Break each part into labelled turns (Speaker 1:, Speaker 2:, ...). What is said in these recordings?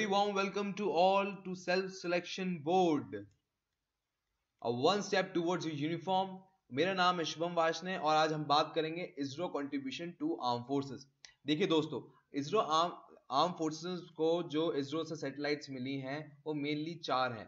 Speaker 1: warm welcome to all to Self-Selection Board, a one step towards your uniform. मेरा नाम है शुभम वाशने और आज हम बात करेंगे ISRO contribution to arm forces. देखिए दोस्तों, इसरो आर्म फोर्सेस को जो इसरो से सैटेलाइट्स मिली हैं वो मेनली चार हैं: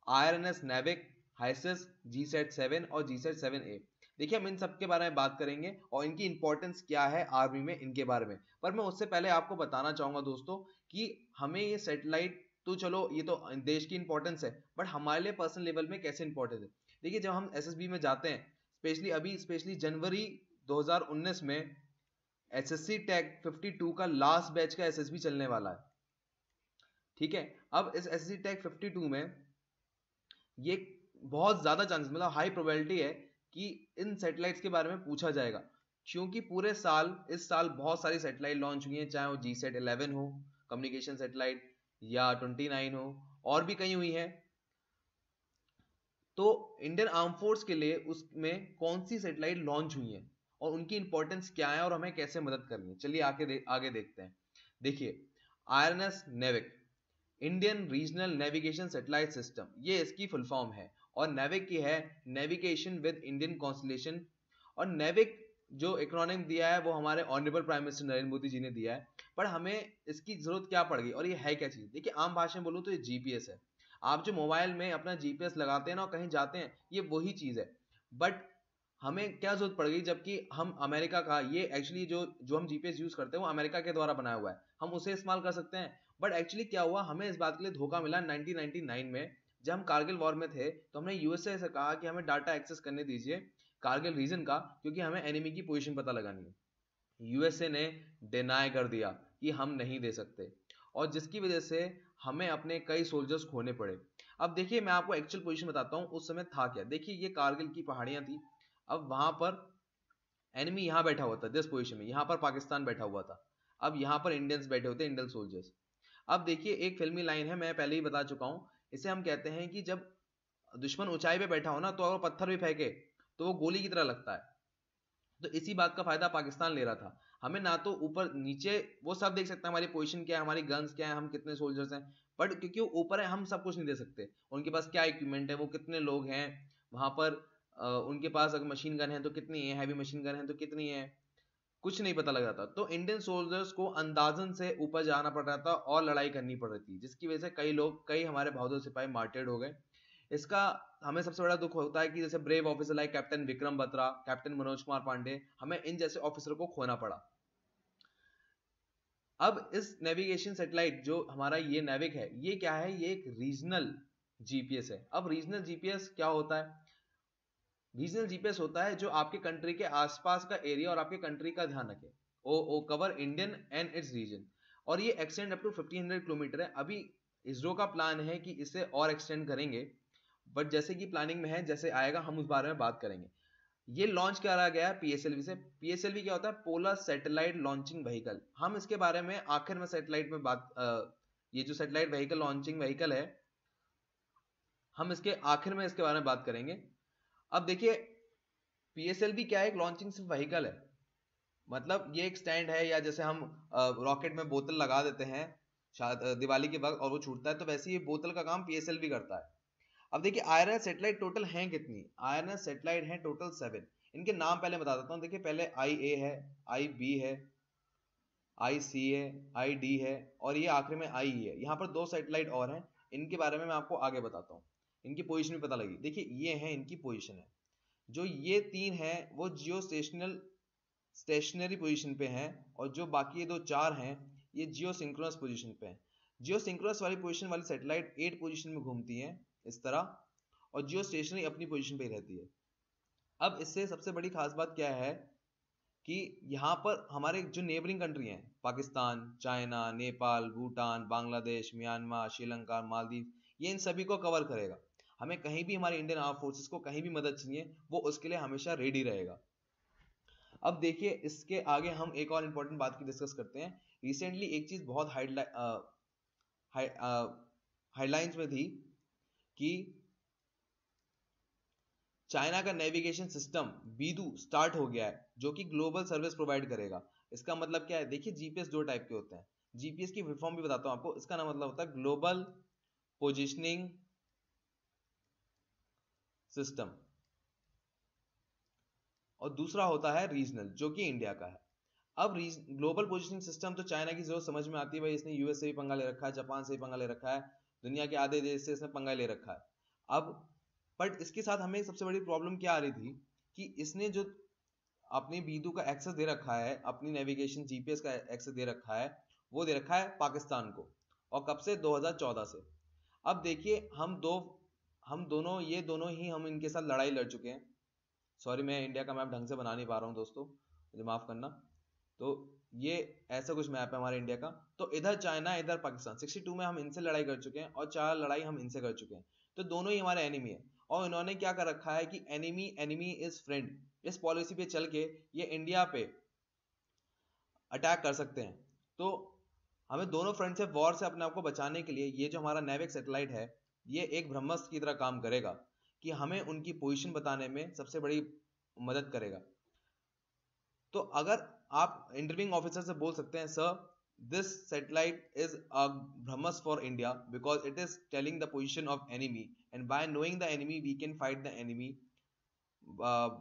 Speaker 1: IRNS नेविक, हाइसिस, GSAT-7 और GSAT-7A। देखिए, हम इन सब के बारे में बात करेंगे और इनकी इंपॉर्टेंस क्या है आर्मी में, इनके बारे में। पर मैं उससे पहले आपको बताना चाहूंगा दोस्तों कि हमें ये सैटेलाइट तो चलो ये तो देश की इंपॉर्टेंस है, बट हमारे लिए पर्सनल लेवल में कैसे इंपॉर्टेंट है। देखिए, जब हम एसएसबी में जाते हैं, स्पेशली जनवरी 2019 में एसएससी टेक 52 का लास्ट बैच का एसएसबी चलने वाला है। ठीक है, अब इस एसएससी टेक 52 में ये बहुत ज्यादा चांसेस, मतलब हाई प्रोबेबिलिटी है कि इन सैटेलाइट्स के बारे में पूछा जाएगा, क्योंकि पूरे साल इस साल बहुत सारी सैटेलाइट लॉन्च हुई हैं, चाहे वो GSAT-11 हो कम्युनिकेशन सैटेलाइट, या 29 हो, और भी कई हुई हैं। तो इंडियन आर्म फोर्स के लिए उसमें कौन सी सैटेलाइट लॉन्च हुई है और उनकी इंपॉर्टेंस क्या है और हमें कैसे मदद करनी है, चलिए आगे देखते हैं। देखिए, IRNS NavIC, Indian regional navigation satellite system, ये इसकी फुल फॉर्म है, और नेविक की है नेविगेशन विद इंडियन कॉन्स्टलेशन। और नेविक जो एक्रोनिम दिया है वो हमारे honourable prime minister Narendra Modi ji ने दिया है। पर हमें इसकी जरूरत क्या पड़ गई और ये है क्या चीज? देखिए, आम भाषा में बोलूं तो ये जीपीएस है। आप जो मोबाइल में अपना जीपीएस लगाते हैं ना और कहीं जाते हैं, ये वही चीज है। बट हमें क्या जरूरत पड़ गई, जबकि हम अमेरिका का, ये एक्चुअली जो हम जीपीएस यूज करते हैं वो अमेरिका के द्वारा बनाया हुआ है, हम उसे इस्तेमाल कर सकते हैं। बट एक्चुअली क्या हुआ, हमें इस बात के लिए धोखा मिला 1999 में, जब हम कारगिल वॉर में थे, तो हमने यूएसए से कहा कि हमें डाटा एक्सेस करने दीजिए कारगिल रीजन का, क्योंकि हमें एनिमी की पोजीशन पता लगानी है। यूएसए ने डिनाई कर दिया कि हम नहीं दे सकते, और जिसकी वजह से हमें अपने कई सोल्जर्स खोने पड़े। अब देखिए, मैं आपको एक्चुअल पोजीशन बताता हूं उस समय था क्या। देखिए, ये कारगिल की पहाड़ियां थी। अब वहां पर एनिमी यहां बैठा हुआ था, जिस पोजीशन में, यहां पर पाकिस्तान बैठा हुआ था। अब यहां पर इंडियंस बैठे होते, इंडियन सोल्जर्स। अब देखिए, एक फिल्मी लाइन है, मैं पहले ही बता चुका हूं, इसे हम कहते हैं कि जब दुश्मन ऊंचाई पे बैठा हो ना, तो अगर पत्थर भी फेंके तो वो गोली की तरह लगता है। तो इसी बात का फायदा पाकिस्तान ले रहा था। हमें ना तो ऊपर नीचे वो सब देख सकते हैं, हमारी पोजीशन क्या है, हमारी गन्स क्या है, हम कितने सोल्जर्स हैं, बट क्योंकि वो ऊपर है हम सब कुछ नहीं दे सकते। उनके पास क्या इक्विपमेंट है, वो कितने लोग हैं वहां पर, उनके पास अगर मशीन गन है तो कितनी है, हैवी मशीन गन है तो कितनी है, कुछ नहीं पता लग रहा था। तो इंडियन सोल्जर्स को अंदाजन से ऊपर जाना पड़ रहा था और लड़ाई करनी पड़ रही थी, जिसकी वजह से कई हमारे बहादुर सिपाही मार्टेड हो गए। इसका हमें सबसे बड़ा दुख होता है कि जैसे brave officer like captain Vikram Batra, captain Manoj Kumar Pandey, हमें इन जैसे ऑफिसर को खोना पड़ा। अब इस नेविगेशन सैटेलाइट जो हमारा ये नेविक है, ये क्या है, ये एक रीजनल जीपीएस है। अब रीजनल जीपीएस क्या होता है? रीजनल जीपीएस होता है जो आपके कंट्री के आसपास का एरिया और आपके कंट्री का ध्यान रखे। ओ cover Indian and its region, और ये एक्सटेंड अप टू 1500 किलोमीटर है। अभी इसरो का प्लान है कि इसे और एक्सटेंड करेंगे, बट जैसे कि प्लानिंग में है, जैसे आएगा हम उस बारे में बात करेंगे। ये लॉन्च करा गया है पीएसएलवी से। पीएसएलवी क्या होता है? Polar satellite launching vehicle. हम इसके बारे में आखिर में सैटेलाइट में ये जो सैटेलाइट व्हीकल लॉन्चिंग व्हीकल है, हम इसके आखिर में इसके बारे में बात करेंगे। अब देखिए, पीएसएलवी क्या है? एक लॉन्चिंग सिर्फ व्हीकल है, मतलब ये एक स्टैंड है, या जैसे हम रॉकेट में बोतल लगा देते हैं शायद दिवाली के वक्त और वो छूटता है, तो वैसे ये बोतल का काम पीएसएलवी करता है। अब देखिए, आईआरएस सैटेलाइट टोटल हैं कितनी? आईआरएस सैटेलाइट हैं टोटल 7। इनके नाम पहले बता देता हूँ। देखिए, पहले IA है, IB है, IC है, ID है, और ये आखिर में IE है। यहाँ पर 2 सैटेलाइट और हैं, इनके बारे में मैं आपको आगे बताता हूँ। इनकी पोजीशन भी पता लगी। देखिए, ये है इनकी पोजीशन है। जो ये 3 है वो जियो स्टेशनरी पोजीशन पे हैं, और जो बाकी ये 4 हैं ये जियो सिंक्रोनस पोजीशन पे हैं। जियो सिंक्रोनस वाली पोजीशन वाली सैटेलाइट 8 पोजीशन में घूमती हैं इस तरह, और जियो स्टेशनरी अपनी पोजीशन पे ही रहती है। अब इससे सबसे बड़ी खास बात क्या है कि यहाँ पर हमारे जो नेबरिंग कंट्री हैं, पाकिस्तान, चाइना, नेपाल, भूटान, बांग्लादेश, म्यांमार, श्रीलंका, मालदीव, ये इन सभी को कवर करेगा। हमें कहीं भी हमारे इंडियन आर्म फोर्सेस को कहीं भी मदद चाहिए, वो उसके लिए हमेशा रेडी रहेगा। अब देखिए, इसके आगे हम एक और इंपॉर्टेंट बात की डिस्कस करते हैं। रिसेंटली एक चीज बहुत हेडलाइंस में थी कि चाइना का नेविगेशन सिस्टम बीडू स्टार्ट हो गया है, जो कि ग्लोबल सर्विस प्रोवाइड करेगा। इसका मतलब क्या है? देखिए, जीपीएस 2 टाइप के होते हैं। जीपीएस की फुल फॉर्म भी बताता हूं आपको, इसका नाम मतलब होता है ग्लोबल पोजिशनिंग सिस्टम, और दूसरा होता है रीजनल, जो कि इंडिया का है। अब ग्लोबल पोजिशनिंग सिस्टम तो चाइना की जरूरत समझ में आती है भाई, इसने यूएस से भी पंगा ले रखा है, जापान से भी पंगा ले रखा है, दुनिया के आधे देश से इसने पंगा ले रखा है। अब बट इसके साथ हमें सबसे बड़ी प्रॉब्लम क्या आ रही थी कि इसने जो अपनी बीदू का एक्सेस दे रखा है, अपनी नेविगेशन जीपीएस का एक्सेस दे रखा है, वो दे रखा है पाकिस्तान को, और कब से, 2014 से। अब देखिए हम दोनों ये दोनों ही हम इनके साथ लड़ाई लड़ चुके हैं। सॉरी, मैं इंडिया का मैप ढंग से बना नहीं पा रहा हूँ दोस्तों, मुझे माफ करना। तो ये ऐसा कुछ मैप है हमारे इंडिया का। तो इधर चाइना, इधर पाकिस्तान, 62 में हम इनसे लड़ाई कर चुके हैं और 4 लड़ाई हम इनसे कर चुके हैं। तो दोनों ही हमारे एनिमी है, और इन्होंने क्या कर रखा है कि एनिमी एनिमी इज फ्रेंड, इस पॉलिसी पे चल के ये इंडिया पे अटैक कर सकते हैं। तो हमें दोनों फ्रंट से वॉर से अपने आप को बचाने के लिए ये जो हमारा नेविक सैटेलाइट है, ये एक ब्रह्मास्त्र की तरह काम करेगा कि हमें उनकी पोजीशन बताने में सबसे बड़ी मदद करेगा। तो अगर आप इंटरव्यूइंग ऑफिसर से बोल सकते हैं, sir this satellite is a brahmastra for India because it is telling the position of enemy, and by knowing the enemy we can fight the enemy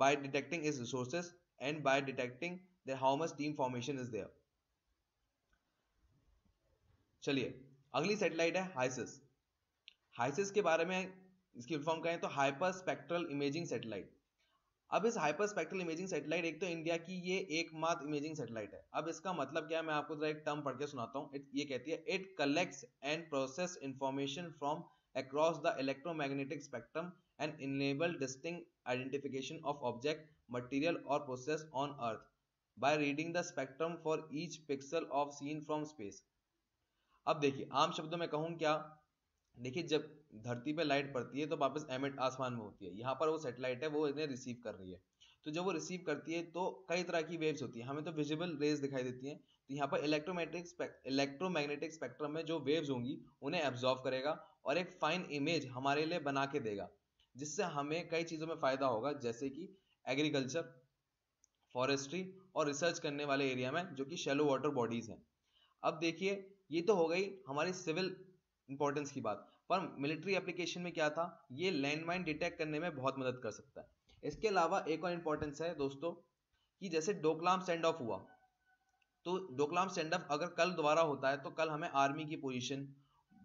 Speaker 1: by detecting its resources and by detecting that how much team formation is there. चलिए अगली satellite है हाइसिस। हाइसिस के बारे में इसकी full form कहें तो hyper spectral imaging satellite. अब इस हाइपर स्पेक्ट्रल इमेजिंग सैटेलाइट, एक तो इंडिया की ये एकमात्र इमेजिंग सैटेलाइट है। अब इसका मतलब क्या है, मैं आपको जरा एक टर्म पढ़ के सुनाता हूँ। ये कहती है, it collects and process information from across the electromagnetic spectrum and enable distinct identification of object, material or process on earth by reading the spectrum for each pixel of seen from space. अब देखिए आम शब्दों में कहूं क्या, देखिए जब धरती पे लाइट पड़ती है तो वापस एमिट आसमान में होती है, यहाँ पर वो सैटेलाइट है वो इन्हें रिसीव कर रही है। तो जब वो रिसीव करती है तो कई तरह की वेव्स होती है, हमें तो विजिबल रेज दिखाई देती हैं। तो यहाँ पर इलेक्ट्रोमैग्नेटिक स्पेक्ट्रम में जो वेव्स होंगी उन्हें एब्जॉर्व करेगा और एक फाइन इमेज हमारे लिए बना के देगा, जिससे हमें कई चीजों में फायदा होगा, जैसे कि एग्रीकल्चर, फॉरेस्ट्री और रिसर्च करने वाले एरिया में जो कि शैलो वाटर बॉडीज हैं। अब देखिए ये तो हो गई हमारी सिविल इंपॉर्टेंस की बात, पर मिलिट्री एप्लीकेशन में क्या था, ये लैंडमाइन डिटेक्ट करने में बहुत मदद कर सकता है। इसके अलावा एक और इंपॉर्टेंस है दोस्तों कि जैसे डोकलाम स्टैंड ऑफ हुआ, तो डोकलाम स्टैंड ऑफ अगर कल दोबारा होता है तो कल हमें आर्मी की पोजीशन,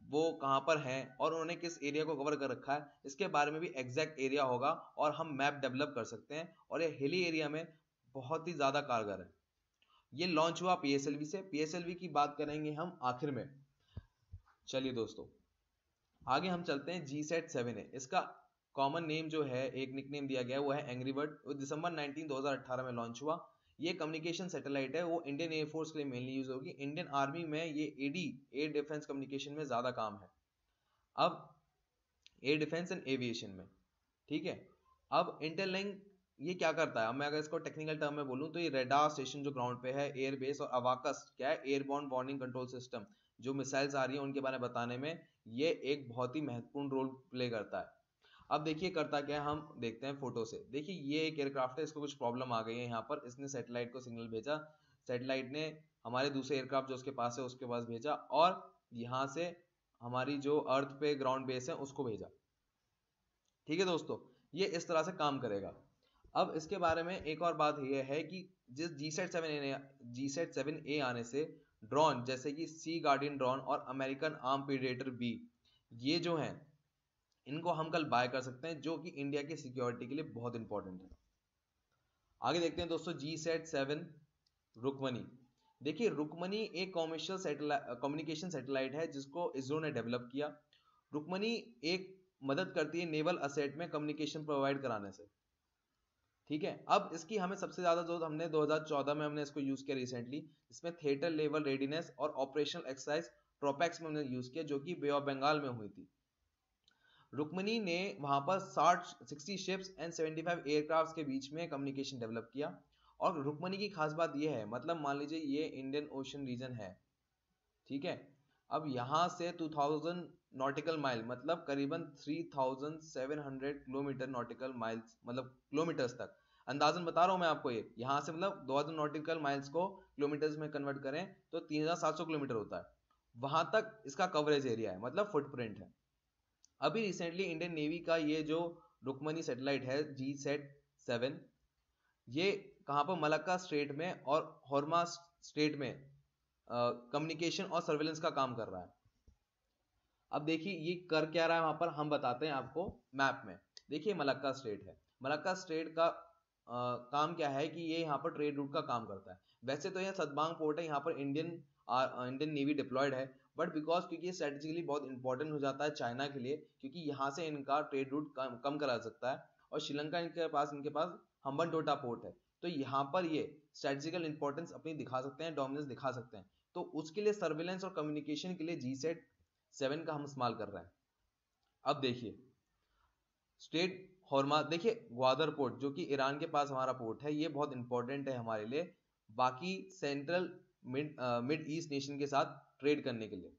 Speaker 1: वो कहां पर है और उन्होंने किस एरिया को कवर कर रखा है, इसके बारे में भी एग्जैक्ट एरिया होगा और हम मैप डेवलप कर सकते हैं, और ये हिली एरिया में बहुत ही ज्यादा कारगर है। ये लॉन्च हुआ पीएसएलवी से, पीएसएलवी की बात करेंगे हम आखिर में। चलिए दोस्तों आगे हम चलते हैं GSAT-7A। इसका कॉमन नेम जो है, एक निकनेम दिया गया है, वो है एंग्री बर्ड। वो दिसंबर 19 2018 में लॉन्च हुआ। ये कम्युनिकेशन सैटेलाइट है, वो इंडियन एयरफोर्स के लिए मेनली यूज होगी। इंडियन आर्मी में ये एडी, एयर डिफेंस कम्युनिकेशन में ज्यादा काम है। अब एयर डिफेंस एंड एविएशन में, ठीक है। अब इंटरलिंक ये क्या करता है, अब मैं अगर इसको टेक्निकल टर्म में बोलूं तो ये रेडार स्टेशन जो ग्राउंड पे है, एयरबेस, और अवाकस क्या है, एयरबॉर्न वार्निंग कंट्रोल सिस्टम, जो मिसाइल्स आ रही हैं उनके बारे में बताने में ये एक बहुत ही महत्वपूर्ण रोल प्ले करता है। अब देखिए करता क्या है, हम देखते हैं फोटो से। देखिए ये एक एयरक्राफ्ट है, इसको कुछ प्रॉब्लम आ गई है यहाँ पर, इसने सैटेलाइट को सिग्नल भेजा, सैटेलाइट ने हमारे दूसरे एयरक्राफ्ट जो उसके पास है उसके पास भेजा, और यहाँ से हमारी जो अर्थ पे ग्राउंड बेस है उसको भेजा। ठीक है दोस्तों, ये इस तरह से काम करेगा। अब इसके बारे में एक और बात यह है कि जिस GSAT-7A आने से ड्रोन जैसे कि सी गार्डियन ड्रोन और अमेरिकन आर्म प्रीडेटर बी, ये जो हैं इनको हम कल बाय कर सकते हैं, जो कि इंडिया की सिक्योरिटी के लिए बहुत इंपॉर्टेंट है। आगे देखते हैं दोस्तों GSAT-7 रुकमनी। देखिए रुकमनी एक कॉमर्शियल कम्युनिकेशन सैटेलाइट है जिसको इसरो ने डेवलप किया। रुकमनी एक मदद करती है नेवल असेट में कम्युनिकेशन प्रोवाइड कराने से, ठीक है। अब इसकी हमें सबसे ज्यादा जरूरत, हमने 2014 में हमने इसको यूज किया रिसेंटली, इसमें थिएटर लेवल रेडीनेस और ऑपरेशनल एक्सरसाइज ट्रोपैक्स में हमने यूज किया, जो कि बे ऑफ बंगाल में हुई थी। रुक्मनी ने वहां पर 60 शिप्स एंड 75 एयरक्राफ्ट के बीच में कम्युनिकेशन डेवलप किया। और रुक्मनी की खास बात यह है, मतलब मान लीजिए ये इंडियन ओशन रीजन है, ठीक है। अब यहां से 2000 नॉटिकल माइल, मतलब करीबन 3700 किलोमीटर नॉटिकल माइल्स, मतलब किलोमीटर्स तक अंदाजन बता रहा हूं मैं आपको, ये यहाँ से मतलब 2000 नॉटिकल माइल्स को किलोमीटर्स में कन्वर्ट करें तो 3700 किलोमीटर होता है, वहां तक इसका कवरेज एरिया है, मतलब फुटप्रिंट है। अभी रिसेंटली इंडियन नेवी का ये जो रुक्मणी सैटेलाइट है GSAT-7, ये कहां पर मलक्का स्ट्रेट में और हॉर्मस स्ट्रेट में कम्युनिकेशन और सर्वेलेंस का काम कर रहा है। अब देखिए ये कर क्या रहा है वहां पर, हम बताते हैं आपको मैप में। देखिए मलक्का स्ट्रेट है, मलक्का स्ट्रेट का काम क्या है कि ये यहाँ पर ट्रेड रूट का काम करता है। वैसे तो यह सतबांग पोर्ट है, यहाँ पर इंडियन नेवी डिप्लॉयड है, बट बिकॉज क्योंकि ये स्ट्रेटेजिकली बहुत इंपॉर्टेंट हो जाता है चाइना के लिए, क्योंकि यहाँ से इनका ट्रेड रूट कम करा सकता है, और श्रीलंका इनके पास हम्बनटोटा पोर्ट है, तो यहाँ पर ये स्ट्रेटेजिकल इंपॉर्टेंस अपनी दिखा सकते हैं, डोमिनेंस दिखा सकते हैं। तो उसके लिए सर्वेलेंस और कम्युनिकेशन के लिए GSAT-7 का हम इस्तेमाल कर रहे हैं। अब देखिए स्ट्रेट हॉर्मस, देखिए ग्वादर पोर्ट जो कि ईरान के पास हमारा पोर्ट है, ये बहुत इंपॉर्टेंट है हमारे लिए, बाकी सेंट्रल मिड ईस्ट नेशन के साथ ट्रेड करने के लिए।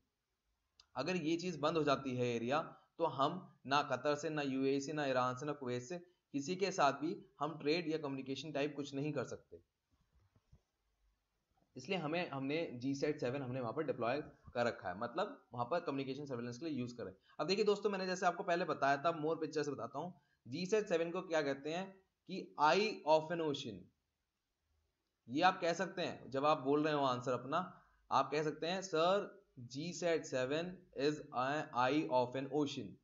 Speaker 1: अगर ये चीज बंद हो जाती है एरिया, तो हम ना कतर से, ना यूएई से, ना ईरान से, ना कुवैत से, किसी के साथ भी हम ट्रेड या कम्युनिकेशन टाइप कुछ नहीं कर सकते। इसलिए हमने GSAT-7 हमने वहां पर डिप्लॉय कर रखा है, मतलब वहां पर कम्युनिकेशन सर्वेलेंस के लिए यूज करें। अब देखिए दोस्तों, मैंने जैसे आपको पहले बताया था, मोर पिक्चर से बताता हूं, GSAT-7 को क्या कहते हैं कि आई ऑफ एन ओशन। ये आप कह सकते हैं जब आप बोल रहे हो आंसर अपना, आप कह सकते हैं sir GSAT-7 is I of N ocean.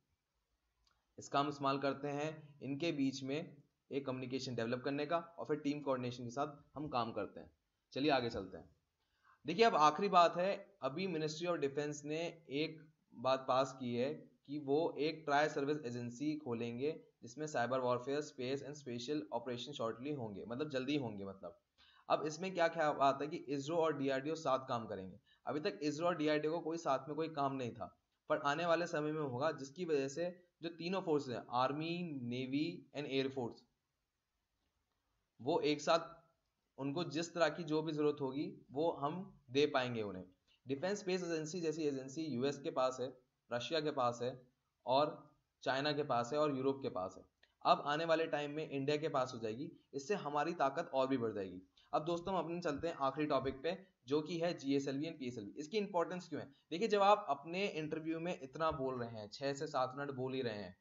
Speaker 1: इसका हम इस्तेमाल करते हैं इनके बीच में एक कम्युनिकेशन डेवलप करने का, और फिर टीम कोऑर्डिनेशन के साथ हम काम करते हैं। चलिए आगे चलते हैं। देखिए अब आखिरी बात है, अभी मिनिस्ट्री ऑफ डिफेंस ने एक बात पास की है कि वो एक ट्राई सर्विस एजेंसी खोलेंगे, जिसमें cyber warfare, space and special operation shortly होंगे, मतलब जल्दी होंगे। मतलब अब इसमें क्या क्या बात है कि इसरो और DRDO साथ काम करेंगे। अभी तक इसरो और DRDO को कोई साथ में कोई काम नहीं था, पर आने वाले समय में होगा, जिसकी वजह से जो तीनों फोर्सेस हैं, आर्मी, नेवी एंड एयरफोर्स, वो एक साथ, उनको जिस तरह की जो भी जरूरत होगी वो हम दे पाएंगे उन्हें। डिफेंस स्पेस एजेंसी जैसी एजेंसी यूएस के पास है, रशिया के पास है, और चाइना के पास है, और यूरोप के पास है। अब आने वाले टाइम में इंडिया के पास हो जाएगी, इससे हमारी ताकत और भी बढ़ जाएगी। अब दोस्तों हम अपने चलते हैं आखिरी टॉपिक पे, जो कि है GSLV एंड PSLV। इसकी इंपॉर्टेंस क्यों है? देखिए जब आप अपने इंटरव्यू में इतना बोल रहे हैं, 6 से 7 मिनट बोल ही रहे हैं,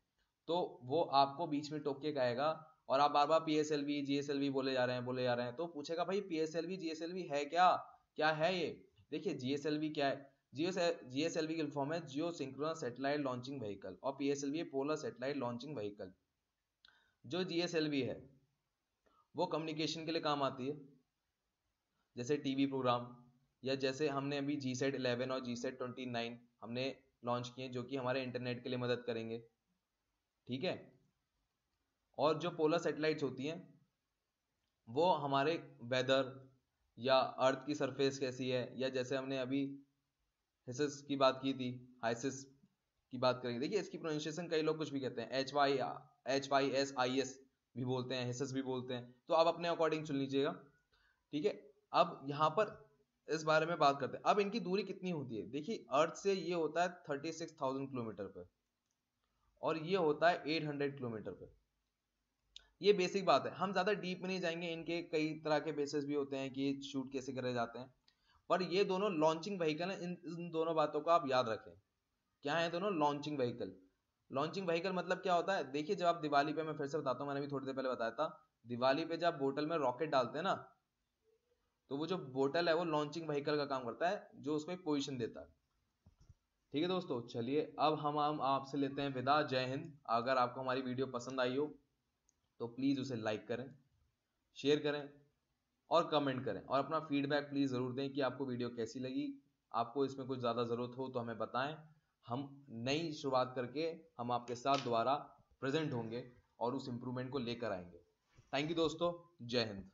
Speaker 1: तो वो आपको बीच में टोक के कहेगा, और आप बार बार PSLV GSLV बोले जा रहे हैं, तो पूछेगा भाई PSLV GSLV है क्या, क्या है ये? देखिए GSLV क्या है, GSLV की फॉर्म है जियो सिंक्रोनस सैटेलाइट लॉन्चिंग व्हीकल, और PSLV polar satellite launching vehicle. जो GSLV है वो कम्युनिकेशन के लिए काम आती है, जैसे टीवी प्रोग्राम, या जैसे हमने अभी GSAT-11 और GSAT-29 हमने लॉन्च किए, जो कि हमारे इंटरनेट के लिए मदद करेंगे, ठीक है। और जो पोलर सैटेलाइट्स होती हैं वो हमारे वेदर या अर्थ की सरफेस कैसी है, या जैसे हमने अभी हिसिस की बात की थी, हाइसिस की बात करेंगे। देखिए इसकी प्रोनाउंसिएशन कई लोग कुछ भी कहते हैं, HYSIS भी बोलते हैं, हिसिस भी बोलते हैं, तो आप अपने अकॉर्डिंग चुन लीजिएगा, ठीक है। अब यहाँ पर इस बारे में बात करते हैं। अब इनकी दूरी कितनी होती है? देखिए अर्थ से ये होता है 36,000 किलोमीटर पे, और ये होता है 800 किलोमीटर पे। ये बेसिक बात है, हम ज्यादा डीप में नहीं जाएंगे। इनके कई तरह के बेसिस भी होते हैं कि शूट कैसे करे जाते हैं, पर ये दोनों लॉन्चिंग व्हीकल हैं। इन दोनों बातों को आप याद रखें। क्या है दोनों? Launching vehicle. लॉन्चिंग व्हीकल मतलब क्या होता है? देखिए जब आप दिवाली पे, मैं फिर से बताता हूँ, मैंने भी थोड़ी देर पहले बताया था, दिवाली पे जब बोतल में रॉकेट डालते हैं ना, तो वो जो बोतल है वो लॉन्चिंग व्हीकल का काम करता है, जो उसको एक पोजीशन देता है, ठीक है दोस्तों। चलिए अब हम आपसे लेते हैं विदा। जय हिंद। अगर आपको हमारी वीडियो पसंद आई हो तो प्लीज उसे लाइक करें, शेयर करें और कमेंट करें, और अपना फीडबैक प्लीज जरूर दें कि आपको वीडियो कैसी लगी। आपको इसमें कुछ ज्यादा जरूरत हो तो हमें बताएं, हम नई शुरुआत करके हम आपके साथ दोबारा प्रेजेंट होंगे और उस इंप्रूवमेंट को लेकर आएंगे। थैंक यू दोस्तों, जय हिंद।